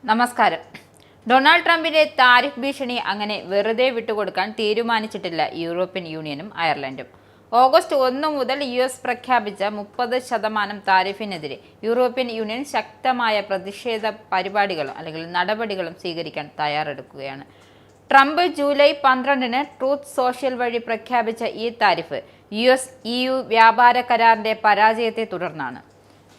നമസ്കാരം. ഡൊണാൾഡ് ട്രംപിന്റെ താരിഫ് ഭീഷണി അങ്ങനെ വെറുതെ വിട്ടുകൊടുക്കാൻ തീരുമാനിച്ചിട്ടില്ല യൂറോപ്യൻ യൂണിയനും അയർലൻഡും. ഓഗസ്റ്റ് 1 മുതൽ US പ്രഖ്യാപിച്ച 30% താരിഫിനെതിരെ യൂറോപ്യൻ യൂണിയൻ ശക്തമായ പ്രതിഷേധ പരിപാടികളും അല്ലെങ്കിൽ നടപടികളും സ്വീകരിക്കാൻ തയ്യാറെടുക്കുകയാണ്. ട്രംപ് ജൂലൈ 12-ന് ട്രൂത്ത് സോഷ്യൽ വഴി പ്രഖ്യാപിച്ച ഈ താരിഫ് US-EU വ്യാപാര കരാറിന്റെ പരാജയത്തെ തുടർന്നാണ്.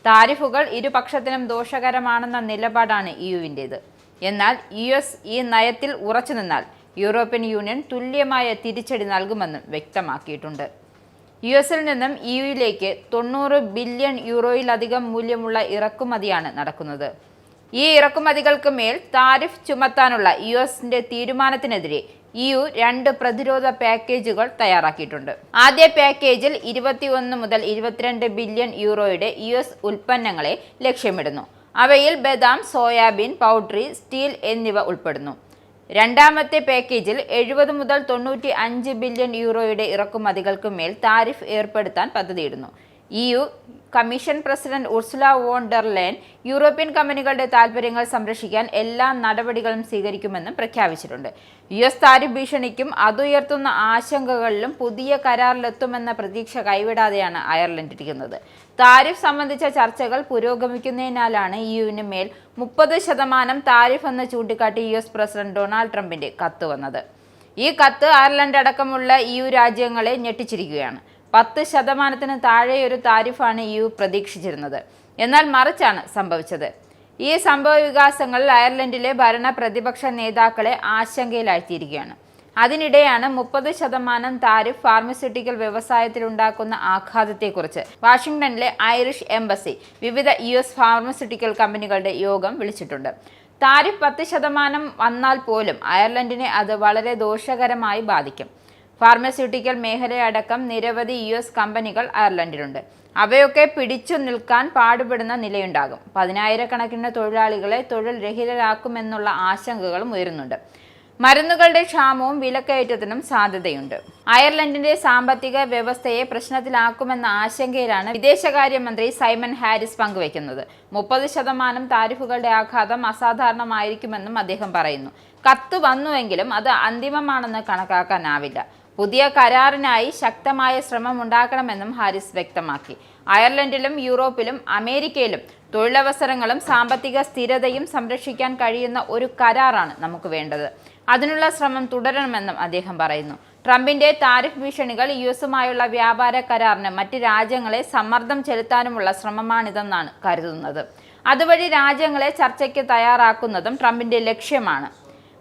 താരിഫുകൾ ഇരുപക്ഷത്തിനും ദോഷകരമാണെന്ന നിലപാടാണ് EUവിൻ്റേത്. എന്നാൽ US ഈ നയത്തിൽ ഉറച്ചുനിന്നാൽ യൂറോപ്യൻ യൂണിയൻ തുല്യമായ തിരിച്ചടി നൽകുമെന്നും വ്യക്തമാക്കിയിട്ടുണ്ട്. US-ൽ നിന്നും EUവിലേക്ക് 90 ബില്യൺ യൂറോയിലധികം മൂല്യമുള്ള ഇറക്കുമതിയാണ് നടക്കുന്നത്. ഈ ഇറക്കുമതികൾക്ക് മേൽ താരിഫ് ചുമത്താനുള്ള US-ന്റെ തീരുമാനത്തിനെതിരെ EU 2 പ്രതിരോധ പാക്കേജുകൾ തയ്യാറാക്കിയിട്ടുണ്ട്. ആദ്യ പാക്കേജിൽ 21 മുതൽ 22 ബില്യൺ യൂറോയുടെ US ഉൽപ്പന്നങ്ങളെ ലക്ഷ്യമിടുന്നു. അവയിൽ ബദാം, സോയാബീൻ, പൗൾട്രി, സ്റ്റീൽ എന്നിവ ഉൾപ്പെടുന്നു. രണ്ടാമത്തെ പാക്കേജിൽ 70 മുതൽ 95 ബില്യൺ യൂറോയുടെ ഇറക്കുമതികൾക്ക് മേൽ താരിഫ് ഏർപ്പെടുത്താൻ പദ്ധതിയിടുന്നു. EU commission president Ursula von der Leyen European കമ്പനികളുടെ താൽപ്പര്യങ്ങൾ സംരക്ഷിക്കാൻ എല്ലാ നടപടികളും സ്വീകരിക്കുമെന്നും പ്രഖ്യാപിച്ചിട്ടുണ്ട്. US താരിഫ് ഭീഷണിക്കും അതുയർത്തുന്ന ആശങ്കകളിലും പുതിയ കരാറിലെത്തുമെന്ന പ്രതീക്ഷ കൈവിടാതെയാണ് അയർലൻഡ് ഇരിക്കുന്നത്. താരിഫ് സംബന്ധിച്ച ചർച്ചകൾ പുരോഗമിക്കുന്നതിനാലാണ് EUവിന് മേൽ 30% താരിഫ് എന്ന് ചൂണ്ടിക്കാട്ടി US പ്രസിഡന്റ് ഡൊണാൾഡ് ട്രംപിന്റെ കത്ത് വന്നത്. ഈ കത്ത് അയർലൻഡ് അടക്കമുള്ള EU രാജ്യങ്ങളെ ഞെട്ടിച്ചിരിക്കുകയാണ്. 10% താഴെയൊരു താരിഫാണ് EU പ്രതീക്ഷിച്ചിരുന്നത്. എന്നാൽ മറിച്ചാണ് സംഭവിച്ചത്. ഈ സംഭവ വികാസങ്ങൾ അയർലൻഡിലെ ഭരണ പ്രതിപക്ഷ നേതാക്കളെ ആശങ്കയിലാഴ്ത്തിയിരിക്കുകയാണ്. അതിനിടെയാണ് 30% താരിഫ് ഫാർമസ്യൂട്ടിക്കൽ വ്യവസായത്തിലുണ്ടാക്കുന്ന ആഘാതത്തെക്കുറിച്ച് വാഷിംഗ്ടണിലെ ഐറിഷ് എംബസി വിവിധ US ഫാർമസ്യൂട്ടിക്കൽ കമ്പനികളുടെ യോഗം വിളിച്ചിട്ടുണ്ട്. താരിഫ് 10% വന്നാൽ പോലും അയർലൻഡിനെ അത് വളരെ ദോഷകരമായി ബാധിക്കും. ഫാർമസ്യൂട്ടിക്കൽ മേഖലയടക്കം നിരവധി US കമ്പനികൾ അയർലൻഡിലുണ്ട്. അവയൊക്കെ പിടിച്ചു നിൽക്കാൻ പാടുപെടുന്ന നിലയുണ്ടാകും. 10,000-കണക്കിന് തൊഴിലാളികളെ തൊഴിൽ രഹിതരാക്കുമെന്നുള്ള ആശങ്കകളും ഉയരുന്നുണ്ട്. മരുന്നുകളുടെ ക്ഷാമവും വിലക്കയറ്റത്തിനും സാധ്യതയുണ്ട്. അയർലൻഡിന്റെ സാമ്പത്തിക വ്യവസ്ഥയെ പ്രശ്നത്തിലാക്കുമെന്ന ആശങ്കയിലാണ് വിദേശകാര്യമന്ത്രി സൈമൺ ഹാരിസ് പങ്കുവയ്ക്കുന്നത്. 30% താരിഫുകളുടെ ആഘാതം അസാധാരണമായിരിക്കുമെന്നും അദ്ദേഹം പറയുന്നു. കത്ത് വന്നുവെങ്കിലും അത് അന്തിമമാണെന്ന് കണക്കാക്കാനാവില്ല. പുതിയ കരാറിനായി ശക്തമായ ശ്രമം ഉണ്ടാക്കണമെന്നും ഹാരിസ് വ്യക്തമാക്കി. അയർലൻഡിലും യൂറോപ്പിലും അമേരിക്കയിലും തൊഴിലവസരങ്ങളും സാമ്പത്തിക സ്ഥിരതയും സംരക്ഷിക്കാൻ കഴിയുന്ന ഒരു കരാറാണ് നമുക്ക് വേണ്ടത്. അതിനുള്ള ശ്രമം തുടരണമെന്നും അദ്ദേഹം പറയുന്നു. ട്രംപിന്റെ താരിഫ് ഭീഷണികൾ US-ഉമായുള്ള വ്യാപാര കരാറിന് മറ്റ് രാജ്യങ്ങളെ സമ്മർദ്ദം ചെലുത്താനുമുള്ള ശ്രമമാണിതെന്നാണ് കരുതുന്നത്. അതുവഴി രാജ്യങ്ങളെ ചർച്ചയ്ക്ക് തയ്യാറാക്കുന്നതും ട്രംപിന്റെ ലക്ഷ്യമാണ്.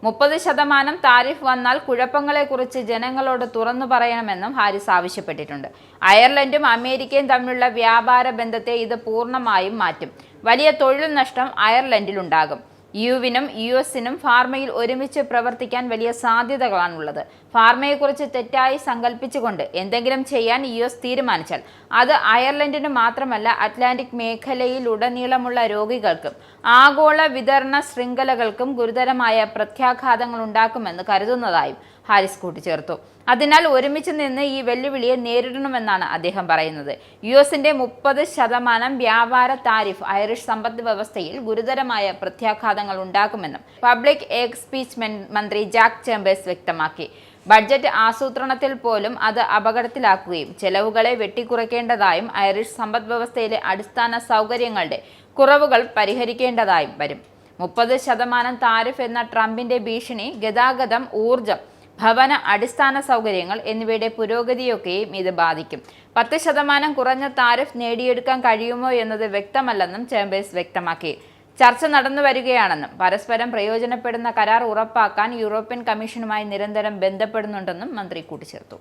30% താരിഫ് വന്നാൽ കുഴപ്പങ്ങളെക്കുറിച്ച് ജനങ്ങളോട് തുറന്നു പറയണമെന്നും ഹാരിസ് ആവശ്യപ്പെട്ടിട്ടുണ്ട്. അയർലൻഡും അമേരിക്കയും തമ്മിലുള്ള വ്യാപാര ബന്ധത്തെ ഇത് പൂർണ്ണമായും മാറ്റും. വലിയ തൊഴിൽ നഷ്ടം അയർലൻഡിലുണ്ടാകും. EUവിനും US-നും ഫാർമയിൽ ഒരുമിച്ച് പ്രവർത്തിക്കാൻ വലിയ സാധ്യതകളാണുള്ളത്. ഫാർമയെക്കുറിച്ച് തെറ്റായി സങ്കല്പിച്ചുകൊണ്ട് എന്തെങ്കിലും ചെയ്യാൻ US തീരുമാനിച്ചാൽ അത് അയർലൻഡിന് മാത്രമല്ല അറ്റ്ലാന്റിക് മേഖലയിലുടനീളമുള്ള രോഗികൾക്കും ആഗോള വിതരണ ശൃംഖലകൾക്കും ഗുരുതരമായ പ്രത്യാഘാതങ്ങൾ ഉണ്ടാക്കുമെന്ന് കരുതുന്നതായും ഹാരിസ് കൂട്ടിച്ചേർത്തു. അതിനാൽ ഒരുമിച്ച് നിന്ന് ഈ വെല്ലുവിളിയെ നേരിടണമെന്നാണ് അദ്ദേഹം പറയുന്നത്. US-ന്റെ 30% വ്യാപാര താരിഫ് ഐറിഷ് സമ്പദ് വ്യവസ്ഥയിൽ ഗുരുതരമായ പ്രത്യാഘാതങ്ങൾ ഉണ്ടാക്കുമെന്നും പബ്ലിക് എക്സ്പീച്ച് മന്ത്രി ജാക്ക് ചേംബേഴ്സ് വ്യക്തമാക്കി. ബഡ്ജറ്റ് ആസൂത്രണത്തിൽ പോലും അത് അപകടത്തിലാക്കുകയും ചെലവുകളെ വെട്ടിക്കുറയ്ക്കേണ്ടതായും ഐറിഷ് സമ്പദ് വ്യവസ്ഥയിലെ അടിസ്ഥാന സൗകര്യങ്ങളുടെ കുറവുകൾ പരിഹരിക്കേണ്ടതായും വരും. 30% താരിഫ് എന്ന ട്രംപിന്റെ ഭീഷണി ഗതാഗതം, ഊർജം, ഭവന അടിസ്ഥാന സൗകര്യങ്ങൾ എന്നിവയുടെ പുരോഗതിയൊക്കെയും ഇത് ബാധിക്കും. 10% കുറഞ്ഞ താരിഫ് നേടിയെടുക്കാൻ കഴിയുമോ എന്നത് വ്യക്തമല്ലെന്നും ചേംബേഴ്സ് വ്യക്തമാക്കി. ചർച്ച നടന്നു വരികയാണെന്നും പരസ്പരം പ്രയോജനപ്പെടുന്ന കരാർ ഉറപ്പാക്കാൻ യൂറോപ്യൻ കമ്മീഷനുമായി നിരന്തരം ബന്ധപ്പെടുന്നുണ്ടെന്നും മന്ത്രി കൂട്ടിച്ചേർത്തു.